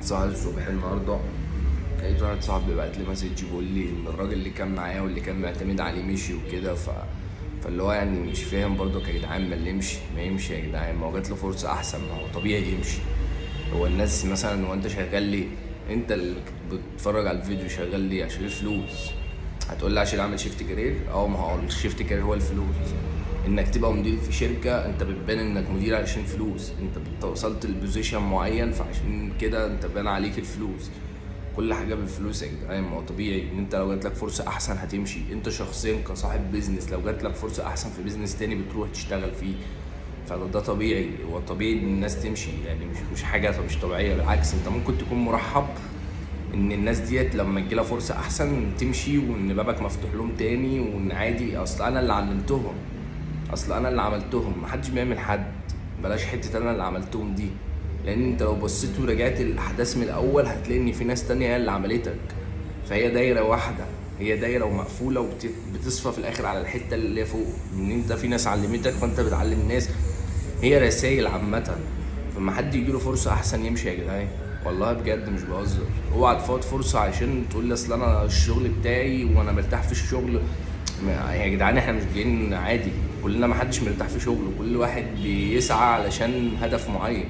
صاحي الصبح النهارده لقيت واحد صاحبي بعت لي مسج بيقول لي ان الراجل اللي كان معايا واللي كان معتمد عليه مشي وكده فاللي هو يعني مش فاهم برضه يا جدعان، ما اللي يمشي ما يمشي يا جدعان، ما هو جات له فرصه احسن، ما هو طبيعي يمشي. هو الناس مثلا، هو انت شغال ليه؟ انت اللي بتتفرج على الفيديو شغال ليه؟ عشان الفلوس. هتقول لي عشان اعمل شيفت كارير؟ ما هو الشيفت كارير هو الفلوس. انك تبقى مدير في شركه، انت بتبان انك مدير عشان فلوس، انت وصلت لبوزيشن معين فعشان كده انت بان عليك الفلوس. كل حاجه بالفلوس يا جدعان. ما هو طبيعي ان انت لو جاتلك فرصه احسن هتمشي. انت شخصيا كصاحب بيزنس لو جاتلك فرصه احسن في بيزنس تاني بتروح تشتغل فيه. فده طبيعي، هو طبيعي ان الناس تمشي، يعني مش حاجه مش طبيعيه، بالعكس انت ممكن تكون مرحب ان الناس ديت لما تجيلها فرصه احسن تمشي، وان بابك مفتوح لهم تاني، وان عادي اصل انا اللي علمتهم، اصل انا اللي عملتهم، محدش بيعمل حد. بلاش حته انا اللي عملتهم دي، لان انت لو بصيت ورجعت الاحداث من الاول هتلاقي ان في ناس تانية هي اللي عملتك. فهي دايره واحده، هي دايره ومقفوله وبتصفى في الاخر على الحته اللي فوق، ان انت في ناس علمتك فانت بتعلم ناس. هي رسائل عامه. فما حد يجيله فرصه احسن يمشي يا جدعان، والله بجد مش بهزر. اوعى تفوت فرصه عشان تقول لي اصل انا الشغل بتاعي وانا مرتاح في الشغل. يا جدعان احنا مش جايين عادي، كلنا محدش مرتاح في شغله، كل واحد بيسعى علشان هدف معين،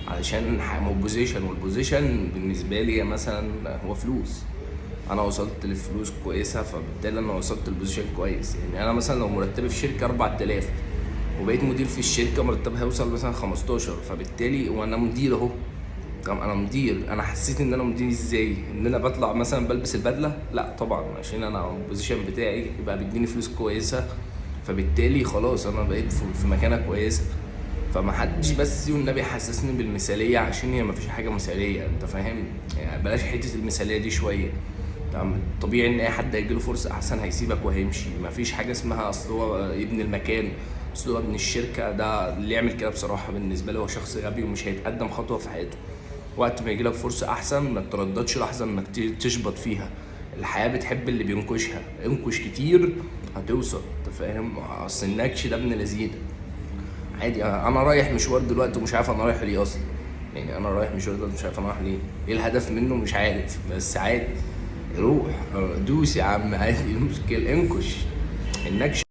علشان بوزيشن، والبوزيشن بالنسبه لي مثلا هو فلوس. انا وصلت لفلوس كويسه فبالتالي انا وصلت لبوزيشن كويس. يعني انا مثلا لو مرتبي في شركه 4000 وبقيت مدير في الشركه مرتبها هيوصل مثلا 15، فبالتالي وانا مدير اهو. طب انا مدير، انا حسيت ان انا مدير ازاي؟ ان انا بطلع مثلا بلبس البدله؟ لا طبعا، عشان انا البوزيشن بتاعي يبقى بيديني فلوس كويسه، فبالتالي خلاص انا بقيت في مكانه كويسه. فما حدش بس والنبي حسسني بالمثاليه، عشان هي ما فيش حاجه مثاليه، انت فاهم؟ يعني بلاش حته المثاليه دي شويه. تمام، طبيعي ان اي حد هيجيله فرصه احسن هيسيبك وهيمشي، ما فيش حاجه اسمها اصل هو ابن المكان، اصل هو ابن الشركه. ده اللي يعمل كده بصراحه بالنسبه لي هو شخص غبي ومش هيتقدم خطوه في حياته. وقت ما يجيلك فرصة أحسن ما ترددش لحظة إنك تشبط فيها. الحياة بتحب اللي بينكشها، انكش كتير هتوصل. أنت فاهم؟ أصل النكش ده ابن لذيذ. عادي، أنا رايح مشوار دلوقتي ومش عارف أنا رايح ليه أصلا. يعني أنا رايح مشوار دلوقتي مش عارف أنا رايح ليه، إيه الهدف منه مش عارف، بس عادي. روح دوس يا عم، عادي، إيه المشكلة؟ انكش. النكش